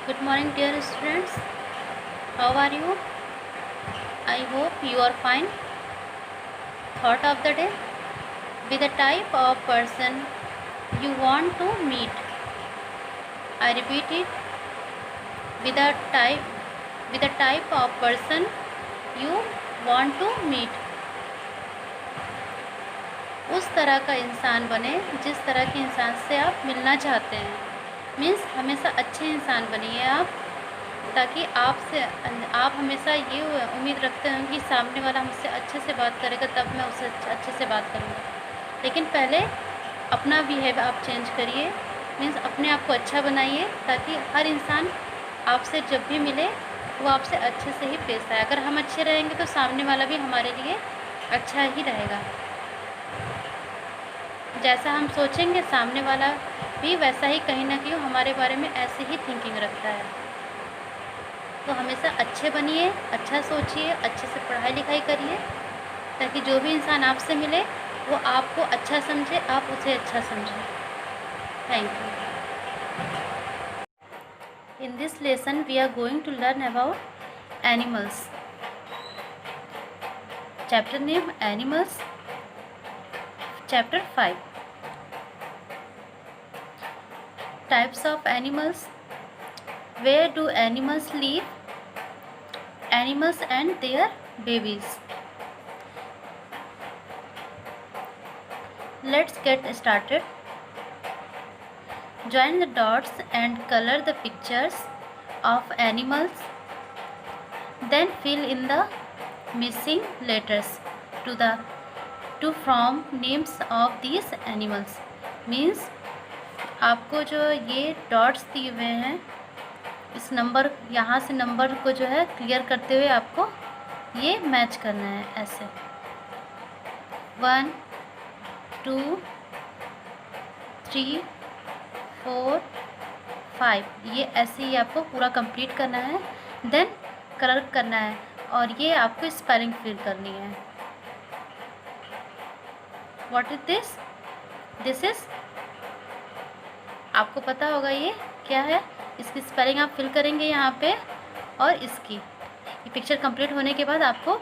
Good morning, dear students. How are you? I hope you are fine. Thought of the day: be the type of person you want to meet. I repeat it: be the type, be the type of person you want to meet. उस तरह का इंसान बने जिस तरह के इंसान से आप मिलना चाहते हैं। मीन्स हमेशा अच्छे इंसान बनिए आप, ताकि आप हमेशा ये उम्मीद रखते हैं कि सामने वाला मुझसे अच्छे से बात करेगा, तब मैं उससे अच्छे से बात करूँगा। लेकिन पहले अपना बिहेव आप चेंज करिए। मीन्स अपने आप को अच्छा बनाइए, ताकि हर इंसान आपसे जब भी मिले वो आपसे अच्छे से ही पेश आए। अगर हम अच्छे रहेंगे तो सामने वाला भी हमारे लिए अच्छा ही रहेगा। जैसा हम सोचेंगे सामने वाला भी वैसा ही कहीं ना कहीं हमारे बारे में ऐसे ही थिंकिंग रखता है। तो हमेशा अच्छे बनिए, अच्छा सोचिए, अच्छे से पढ़ाई लिखाई करिए, ताकि जो भी इंसान आपसे मिले वो आपको अच्छा समझे, आप उसे अच्छा समझें। Thank you. In this lesson we are going to learn about animals. Chapter name: Animals. Chapter 5. Types of animals. Where do animals live? Animals and their babies. Let's get started. Join the dots and color the pictures of animals. Then fill in the missing letters to form names of these animals. Means आपको जो ये dots दिए हुए हैं, इस number, यहाँ से number को जो है क्लियर करते हुए आपको ये मैच करना है। ऐसे 1 2 3 4 5, ये ऐसे ही आपको पूरा कंप्लीट करना है। देन कलर करना है और ये आपको स्पेलिंग फिल करनी है। What is this? This is, आपको पता होगा ये क्या है। इसकी स्पेलिंग आप फिल करेंगे यहाँ पे, और इसकी ये पिक्चर कंप्लीट होने के बाद आपको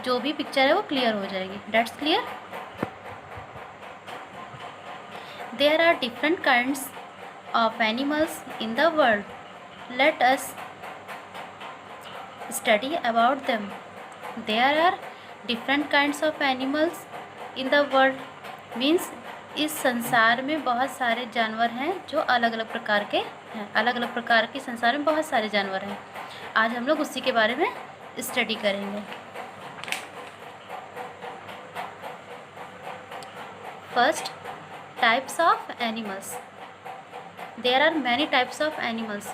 जो भी पिक्चर है वो क्लियर हो जाएगी। That's clear? There are different kinds of animals in the world. Let us study about them. There are different kinds of animals in the world. Means इस संसार में बहुत सारे जानवर हैं जो अलग अलग प्रकार के हैं। अलग अलग प्रकार के संसार में बहुत सारे जानवर हैं। आज हम लोग उसी के बारे में स्टडी करेंगे। First, types of animals. There are many types of animals,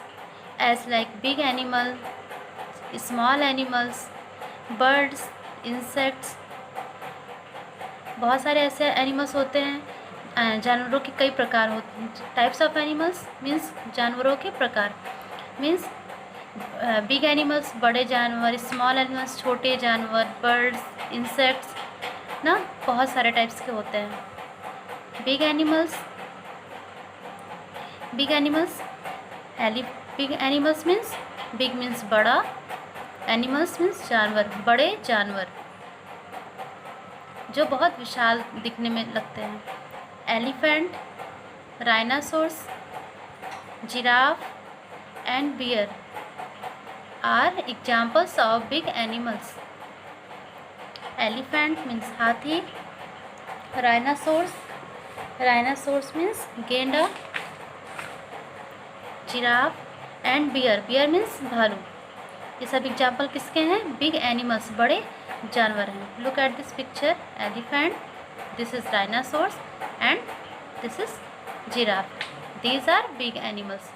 as like big animal, small animals, birds, insects. बहुत सारे ऐसे एनिमल्स होते हैं। जानवरों के कई प्रकार होते हैं। टाइप्स ऑफ एनिमल्स मीन्स जानवरों के प्रकार। मीन्स बिग एनिमल्स बड़े जानवर, स्मॉल एनिमल्स छोटे जानवर, बर्ड्स, इंसेक्ट्स ना, बहुत सारे टाइप्स के होते हैं। Big animals means big means बड़ा, एनिमल्स मीन्स जानवर, बड़े जानवर जो बहुत विशाल दिखने में लगते हैं। Elephant, rhinoceros, giraffe and bear are examples of big animals. Elephant means हाथी, राइनासोर्स मीन्स गेंडा, जिराफ एंड बियर मीन्स भालू। ये सब एग्जाम्पल किसके हैं? बिग एनिमल्स, बड़े जानवर हैं। Look at this picture. Elephant, this is rhinoceros and this is giraffe. These are big animals.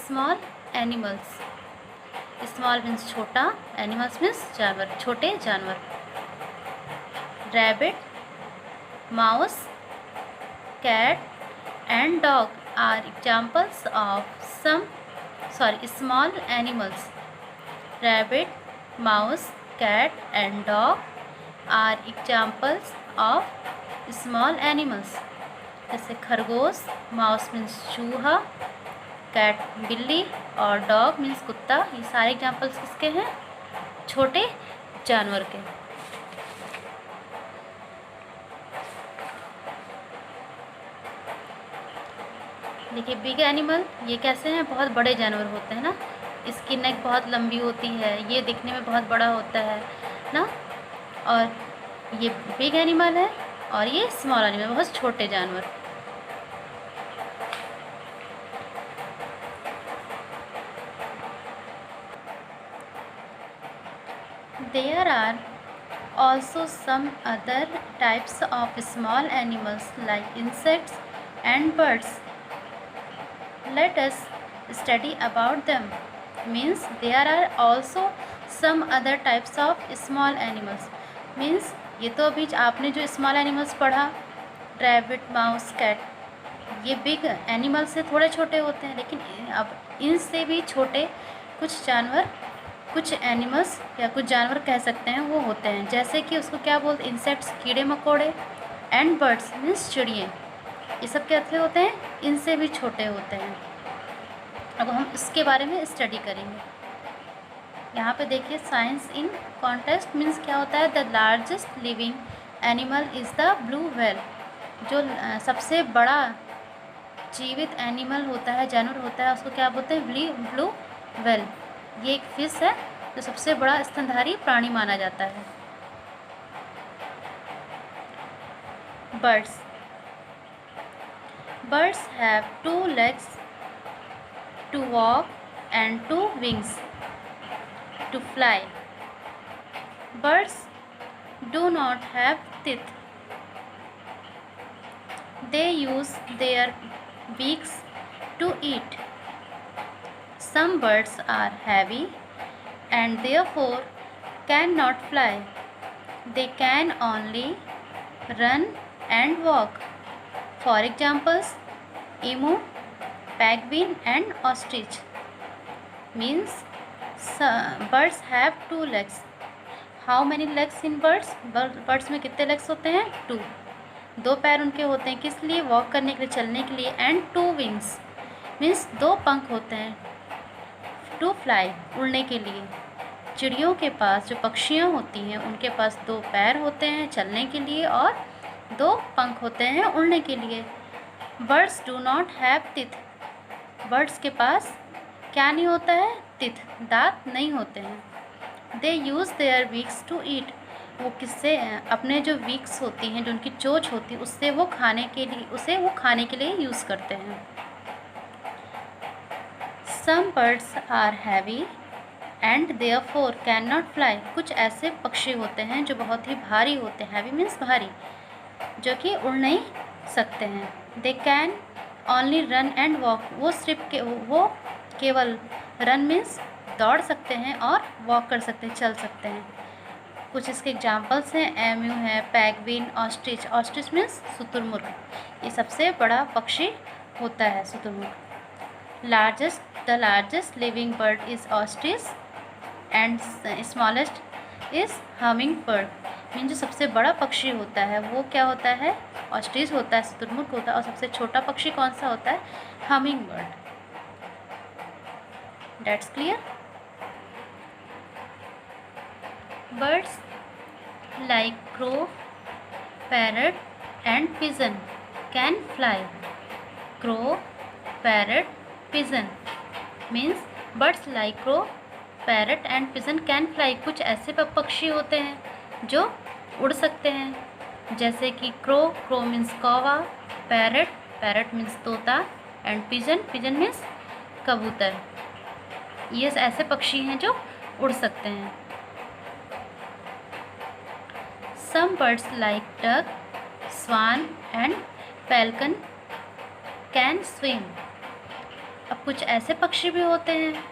Small animals. Small means छोटा, एनिमल्स मीन्स जानवर, छोटे जानवर। Rabbit, mouse, cat and dog are examples of small animals. Rabbit, mouse, cat and dog are examples of small animals. जैसे खरगोश, mouse means चूहा, cat बिल्ली और dog means कुत्ता। ये सारे एग्जाम्पल्स किसके हैं? छोटे जानवर के। देखिए बिग एनिमल, ये कैसे हैं? बहुत बड़े जानवर होते हैं ना, इसकी नेक बहुत लंबी होती है, ये दिखने में बहुत बड़ा होता है ना। और ये बिग एनिमल है और ये स्मॉल एनिमल, बहुत छोटे जानवर। There are also some other types of small animals like insects and birds. Let us study about them. Means there are also some other types of small animals. Means ये तो अभी आपने जो small animals पढ़ा, rabbit, mouse, cat, ये big animal से थोड़े छोटे होते हैं, लेकिन अब इनसे भी छोटे कुछ जानवर, कुछ एनिमल्स या कुछ जानवर कह सकते हैं वो होते हैं। जैसे कि उसको क्या बोलते हैं? इंसेक्ट्स, कीड़े मकोड़े, एंड बर्ड्स मीन्स चिड़िए। ये सब कैसे होते हैं? इनसे भी छोटे होते हैं। अब हम इसके बारे में स्टडी करेंगे। यहाँ पे देखिए साइंस इन कॉन्टेक्स्ट मीन्स क्या होता है? The largest living animal is the blue whale. जो सबसे बड़ा जीवित एनिमल होता है, जानवर होता है, उसको क्या बोलते हैं? Blue whale. ये एक फिश है जो सबसे बड़ा स्तनधारी प्राणी माना जाता है। Birds, birds have 2 legs to walk and 2 wings to fly. Birds do not have teeth. They use their beaks to eat. Some birds are heavy and therefore cannot fly. They can only run and walk. For examples, emu, penguin and ostrich. Means birds have 2 legs. How many legs in birds? Birds में कितने legs होते हैं? 2. 2 पैर उनके होते हैं किस लिए? वॉक करने के लिए, चलने के लिए। एंड 2 wings मीन्स 2 पंख होते हैं टू फ्लाई, उड़ने के लिए। चिड़ियों के पास, जो पक्षियाँ होती हैं, उनके पास 2 पैर होते हैं चलने के लिए और 2 पंख होते हैं उड़ने के लिए। Birds do not have teeth. Birds के पास क्या नहीं होता है? टीथ, दांत नहीं होते हैं। They use their beaks to eat. वो किससे? अपने जो बीक्स होती हैं, जो उनकी चोंच होती है, उससे वो खाने के लिए यूज़ करते हैं। Some birds are heavy and therefore can not fly. कुछ ऐसे पक्षी होते हैं जो बहुत ही भारी होते हैं, हैवी मीन्स भारी, जो कि उड़ नहीं सकते हैं। They can only run and walk. वो केवल रन मीन्स दौड़ सकते हैं और वॉक कर सकते हैं, चल सकते हैं। कुछ इसके एग्जांपल्स हैं, एम्यू है, पेंगुइन, ऑस्ट्रिच। ऑस्ट्रिच मीन्स शुतुरमुर्ग, ये सबसे बड़ा पक्षी होता है शुतुरमुर्ग। The largest living bird is ostrich and smallest is humming bird. Mean जो सबसे बड़ा पक्षी होता है वो क्या होता है? ऑस्ट्रिच होता है, शुतुरमुर्ग होता है। और सबसे छोटा पक्षी कौन सा होता है? Humming bird. That's clear. Birds like crow, parrot and pigeon can fly. Crow, parrot, pigeon means birds like crow, parrot and pigeon can fly. कुछ ऐसे पक्षी होते हैं जो उड़ सकते हैं, जैसे कि क्रो मीन्स कौवा, पैरट मीन्स तोता, एंड पिजन मीन्स कबूतर। ये ऐसे पक्षी हैं जो उड़ सकते हैं। Some birds like duck, swan and falcon can swim. अब कुछ ऐसे पक्षी भी होते हैं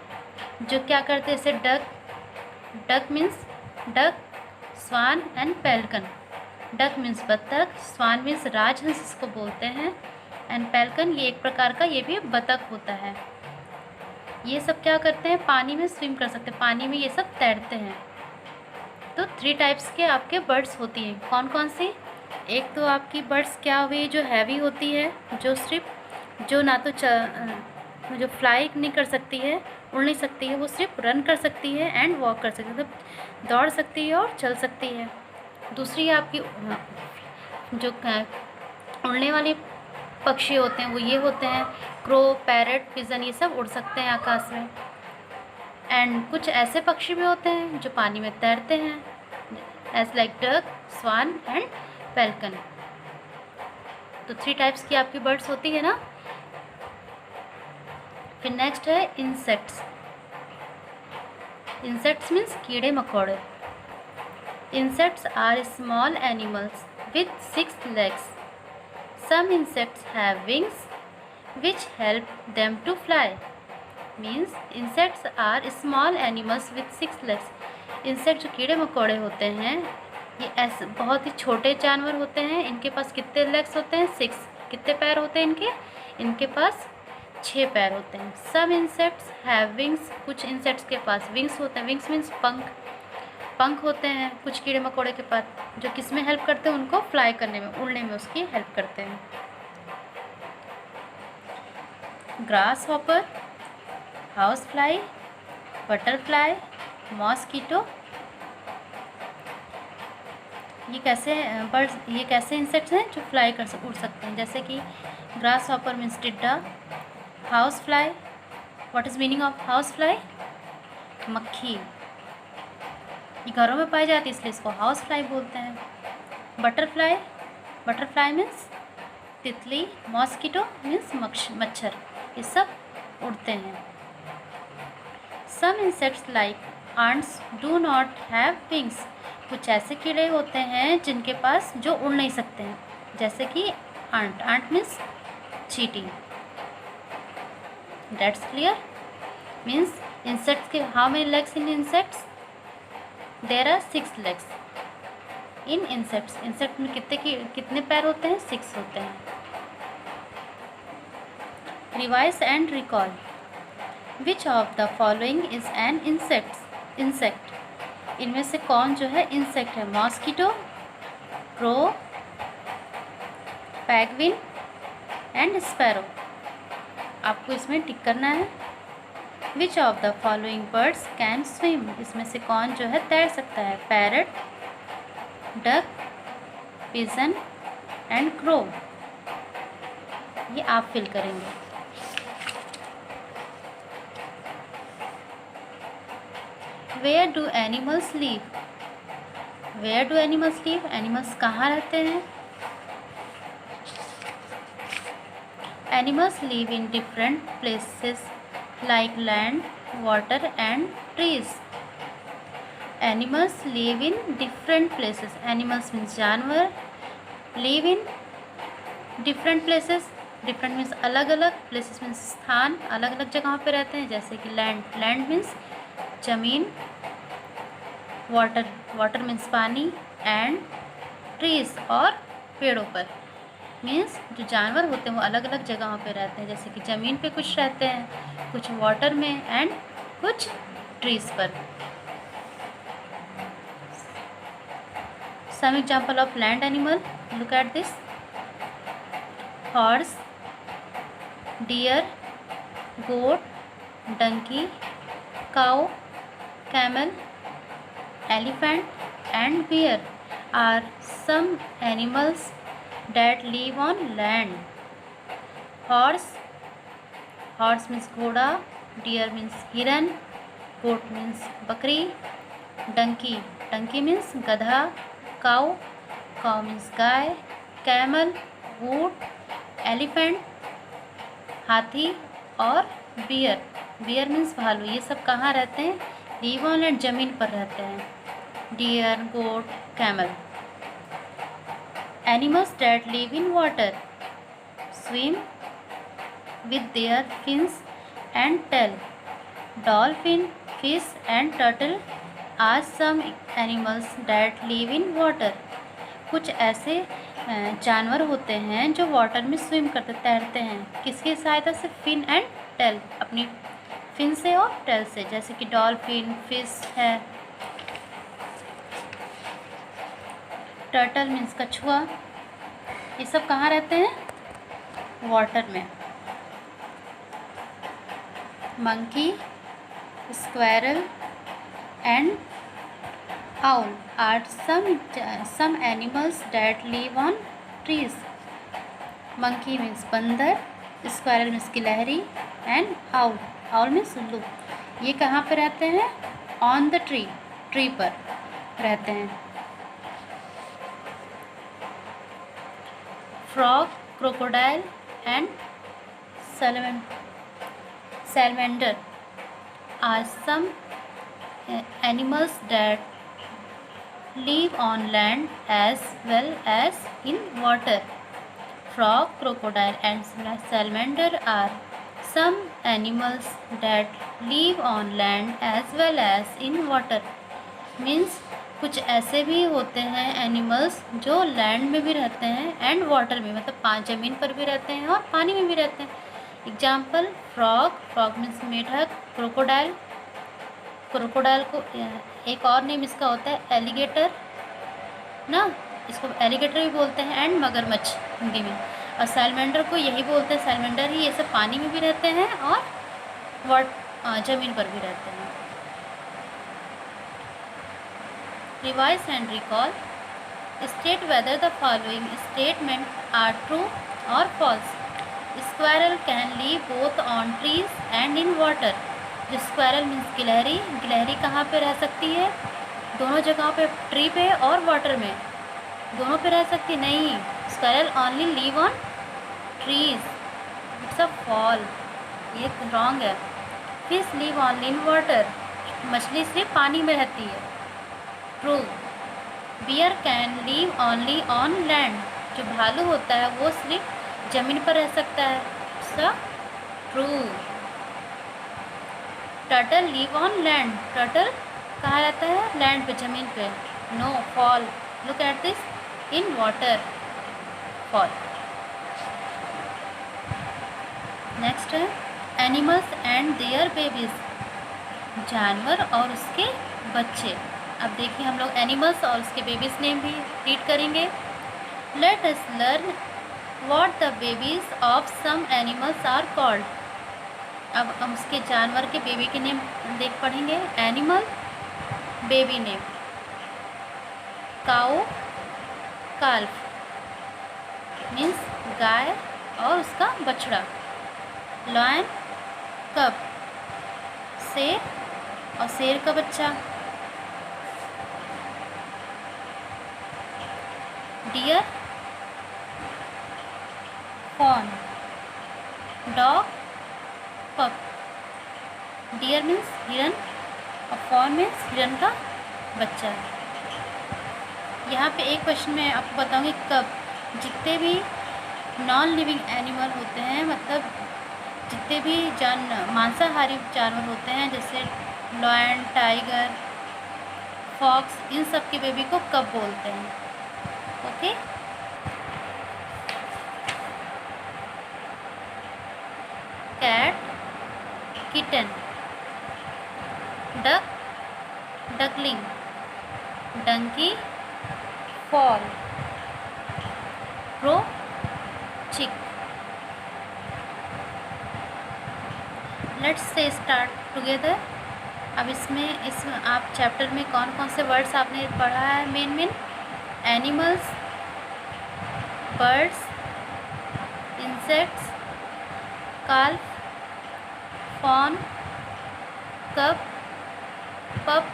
जो क्या करते हैं, जैसे duck means duck, swan and pelican. Duck means बतख, स्वान मीन्स राजहंस इसको बोलते हैं, एंड पेल्कन ये एक प्रकार का ये भी बतख होता है। ये सब क्या करते हैं? पानी में स्विम कर सकते हैं, पानी में ये सब तैरते हैं। तो 3 टाइप्स के आपके बर्ड्स होती हैं। कौन कौन सी? एक तो आपकी बर्ड्स क्या हुई जो हैवी होती है, जो सिर्फ जो ना तो जो फ्लाई नहीं कर सकती है, उड़ नहीं सकती है, वो सिर्फ रन कर सकती है एंड वॉक कर सकती है, मतलब दौड़ सकती है और चल सकती है। दूसरी आपकी जो उड़ने वाले पक्षी होते हैं वो ये होते हैं क्रो, पैरट, पिजन, ये सब उड़ सकते हैं आकाश में। एंड कुछ ऐसे पक्षी भी होते हैं जो पानी में तैरते हैं, as like duck, swan and pelican. तो 3 टाइप्स की आपकी बर्ड्स होती है ना। फिर नेक्स्ट है इंसेक्ट्स। इंसेक्ट्स मीन्स कीड़े मकोड़े। Insects are small animals with 6 legs. Some insects have wings which help them to fly. Means insects are small animals with 6 legs. Insect जो कीड़े मकोड़े होते हैं ये ऐसे बहुत ही छोटे जानवर होते हैं। इनके पास कितने लेग्स होते हैं? 6। कितने पैर होते हैं इनके? इनके पास 6 पैर होते हैं। Some insects have wings. कुछ इंसेक्ट्स के पास विंग्स होते हैं। विंग्स मीन्स पंख होते हैं कुछ कीड़े मकोड़े के पास, जो किस में हेल्प करते हैं? उनको फ्लाई करने में, उड़ने में उसकी हेल्प करते हैं। Grass hopper, house fly, butterfly, mosquito, ये कैसे बर्ड्स, ये कैसे इंसेक्ट्स हैं जो फ्लाई कर उड़ सकते हैं? जैसे कि ग्रास हॉपर मीन्स टिड्डा, house fly, what is meaning of house fly? मक्खी, ये घरों में पाई जाती है इसलिए इसको हाउस फ्लाई बोलते हैं। बटरफ्लाई, बटरफ्लाई मीन्स तितली, मॉस्किटो मीन्स मच्छर, ये सब उड़ते हैं। Some insects like ants do not have wings. कुछ ऐसे कीड़े होते हैं जिनके पास जो उड़ नहीं सकते हैं, जैसे कि आंट। आंट मीन्स चींटी। That's clear. मीन्स इंसेक्ट्स के how many legs in insects? There are 6 legs in insects. Insect में कितने पैर होते हैं? 6 होते हैं। Revise and recall. Which of the following is an insect? इनमें से कौन जो है इंसेक्ट है? Mosquito, crow, penguin and sparrow. आपको इसमें टिक करना है। Which of the following birds can swim? इसमें से कौन जो है तैर सकता है? Parrot, duck, pigeon and crow. ये आप फिल करेंगे। Where do animals live? Where do animals live? Animals कहाँ रहते हैं? Animals live in different places like land, water and trees. Animals live in different places. Animals means जानवर, live in different places. Different means अलग अलग, places means स्थान, अलग अलग जगहों पे रहते हैं। जैसे कि land, land means जमीन, water, water means पानी, and trees और पेड़ों पर मीन्स जो जानवर होते हैं वो अलग अलग जगहों पे रहते हैं। जैसे कि ज़मीन पे कुछ रहते हैं, कुछ वाटर में एंड कुछ ट्रीज पर। Some example of land animal, look at this. Horse, deer, goat, donkey, cow, camel, elephant and bear are some animals that live on land. Horse means घोड़ा, deer means हिरन, goat means बकरी, donkey means गधा, cow means गाय, camel ऊँट, elephant हाथी और bear means भालू। ये सब कहाँ रहते हैं? live on land, जमीन पर रहते हैं। deer, goat, camel। Animals that live in water swim with their fins and tail. Dolphin, fish and turtle are some animals that live in water. कुछ ऐसे जानवर होते हैं जो वाटर में स्विम करते, तैरते हैं। किसकी सहायता से? फिन एंड टेल, अपनी फिन से और टेल से। जैसे कि डॉल्फिन, फिश है। टर्टल मीन्स कछुआ, ये सब कहाँ रहते हैं? वाटर में। Monkey, squirrel and owl are some animals that live on trees. Monkey means बंदर, squirrel means गिलहरी and owl means उल्लू। ये कहाँ पे रहते हैं? On the tree, ट्री पर रहते हैं। Frog, crocodile and salamander are some animals that live on land as well as in water. Frog, crocodile and salamander are some animals that live on land as well as in water. Means कुछ ऐसे भी होते हैं animals जो land में भी रहते हैं एंड वाटर में, मतलब ज़मीन पर भी रहते हैं और पानी में भी रहते हैं। एग्जाम्पल फ्रॉग मीन्स मेढक, क्रोकोडाइल को एक और नेम इसका होता है एलिगेटर ना, इसको एलिगेटर भी बोलते हैं एंड मगरमच्छ हिंदी में। और सैलमेंडर को यही बोलते हैं, सैलमेंडर ही। ये सब पानी में भी रहते हैं और ज़मीन पर भी रहते हैं। Revise and recall, state whether the following statement are true और false. Squirrel can live both on trees and in water. जो स्क्वायरल मीन्स गिलहरी कहाँ पे रह सकती है? दोनों जगहों पे, ट्री पे और वाटर में, दोनों पे रह सकती नहीं। Squirrel only live on trees, it's a false, ये रॉन्ग है। Fish live only in water, मछली सिर्फ पानी में रहती है, true. Bear can live only on land, जो भालू होता है वो सिर्फ ज़मीन पर रह सकता है, it's a true. Turtle live on land, turtle कहाँ रहता है? लैंड पे, ज़मीन पे, no, false. Look at this, in water, false. Next है एनिमल्स एंड देयर बेबीज, जानवर और उसके बच्चे। अब देखिए हम लोग एनिमल्स और उसके बेबीज नेम भी रीड करेंगे। Let us learn what the babies of some animals are called. अब हम उसके जानवर के बेबी के नेम पढ़ेंगे। Animal baby name, cow, calf means गाय और उसका बछड़ा। लॉयन, कब, शेर और शेर का बच्चा। डियर, फॉन, डॉग, पप। डियर मीन्स हिरन और फॉन मीन्स हिरन का बच्चा। यहाँ पे एक क्वेश्चन मैं आपको बताऊँगी, कब। जितने भी नॉन लिविंग एनिमल होते हैं, मतलब जितने भी मांसाहारी जानवर होते हैं, जैसे लॉयन, टाइगर, फॉक्स, इन सब के बेबी को कब बोलते हैं। Okay, cat, kitten, duck, duckling, donkey, foal, crow, chick. Let's say start together. अब इसमें आप चैप्टर में कौन कौन से वर्ड्स आपने पढ़ा है? Main animals, birds, insects, calf, fawn, cub, pup,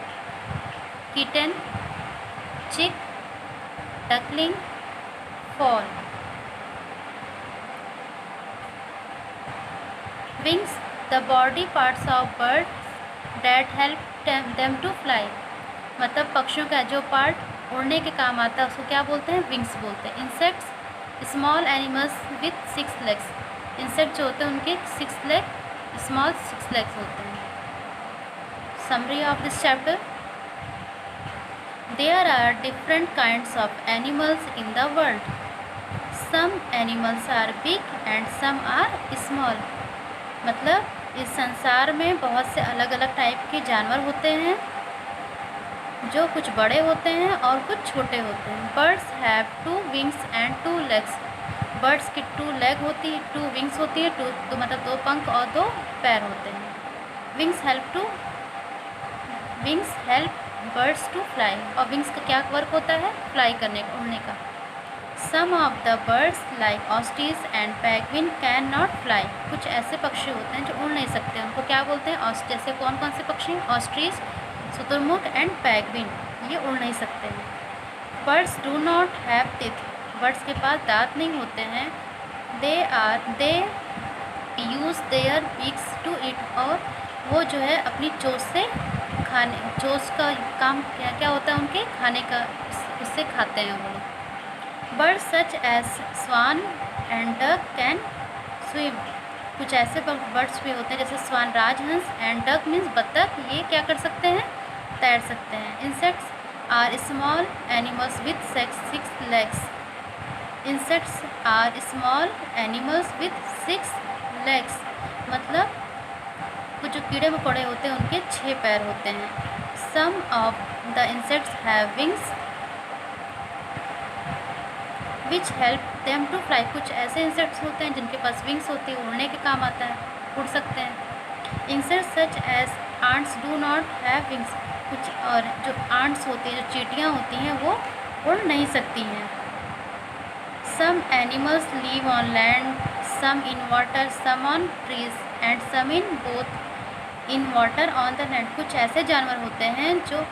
kitten, chick, duckling, foal. Wings, the body parts of birds that help them to fly। मतलब पक्षियों का जो पार्ट उड़ने के काम आता है उसको क्या बोलते हैं? विंग्स बोलते हैं। Insects, small animals with 6 legs. Insect जो होते हैं उनके 6 लेग, स्मॉल 6 लेग्स होते हैं। Summary of this chapter, there are different kinds of animals in the world. Some animals are big and some are small. मतलब इस संसार में बहुत से अलग अलग टाइप के जानवर होते हैं, जो कुछ बड़े होते हैं और कुछ छोटे होते हैं। Birds have 2 wings and 2 legs. Birds की 2 लेग होती है, 2 विंग्स होती है, 2 मतलब 2 पंख और 2 पैर होते हैं। Wings help birds to fly. और विंग्स का क्या वर्क होता है? फ्लाई करने का, उड़ने का। Some of the birds like ostrich and penguin can not fly. कुछ ऐसे पक्षी होते हैं जो उड़ नहीं सकते, उनको क्या बोलते हैं? जैसे कौन कौन से पक्षी? ऑस्ट्रिच, शुतुरमुर्ग एंड पेंगुइन, ये उड़ नहीं सकते हैं। Birds do not have teeth. Birds के पास दांत नहीं होते हैं। They use their beaks to eat. और वो जो है अपनी चोंच से चोंच का काम क्या होता है उनके खाने का, उससे खाते हैं वो लोग। Birds such as swan and duck can swim. कुछ ऐसे बर्ड्स भी होते हैं जैसे स्वान, राजहंस, एंड डक मीन्स बत्तख, ये क्या कर सकते हैं? तैर सकते हैं। Insects are small animals with 6 legs। Insects are small animals with 6 legs, मतलब कुछ जो कीड़े मकोड़े होते हैं उनके 6 पैर होते हैं। Some of the insects have wings which help them to fly. कुछ ऐसे इंसेक्ट्स होते हैं जिनके पास विंग्स होती है, उड़ने के काम आता है, उड़ सकते हैं। Insects such as ants do not have wings. कुछ और जो आंट्स होती हैं, जो चींटियाँ होती हैं, वो उड़ नहीं सकती हैं। Some animals live on land, some in water, some on trees and some in both in water on the land. कुछ ऐसे जानवर होते हैं जो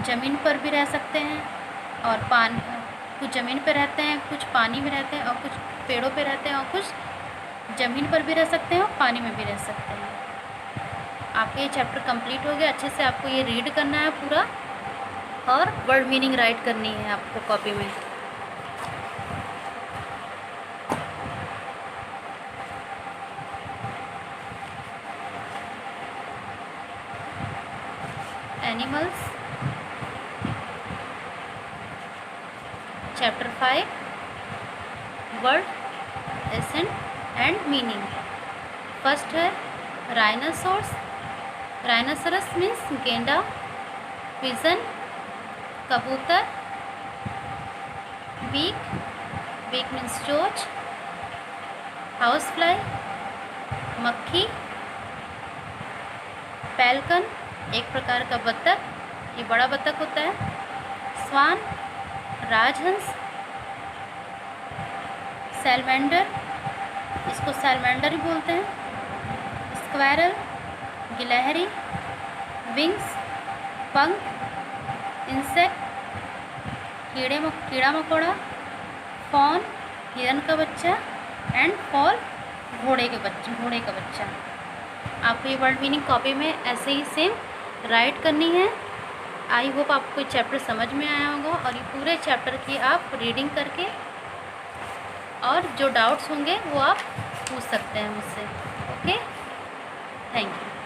ज़मीन पर भी रह सकते हैं और कुछ ज़मीन पर रहते हैं, कुछ पानी में रहते हैं, और कुछ पेड़ों पे रहते हैं, और कुछ ज़मीन पर भी रह सकते हैं और पानी में भी रह सकते हैं। आपका ये चैप्टर कंप्लीट हो गया। अच्छे से आपको ये रीड करना है पूरा, और वर्ड मीनिंग राइट करनी है आपको कॉपी में। Animals, chapter 5, word ascent and meaning. First है राइनासोर्स। राइनासोरस मीन्स गेंडा। पिजन, कबूतर। बीक मीन्स चोंच। हाउस फ्लाई, मक्खी। पेल्कन, एक प्रकार का बत्तख, ये बड़ा बत्तख होता है। स्वान, राजहंस। सैलमेंडर, इसको सैलमेंडर ही बोलते हैं। स्क्वैरल, गिलहरी। विंग्स, पंख। इंसेक्ट, कीड़ा मकोड़ा। फॉन, हिरन का बच्चा। एंड फॉल, घोड़े का बच्चा। आपको ये वर्ड मीनिंग कॉपी में ऐसे ही सेम राइट करनी है। आई होप आपको ये चैप्टर समझ में आया होगा, और ये पूरे चैप्टर की आप रीडिंग करके, और जो डाउट्स होंगे वो आप पूछ सकते हैं मुझसे। Okay, thank you.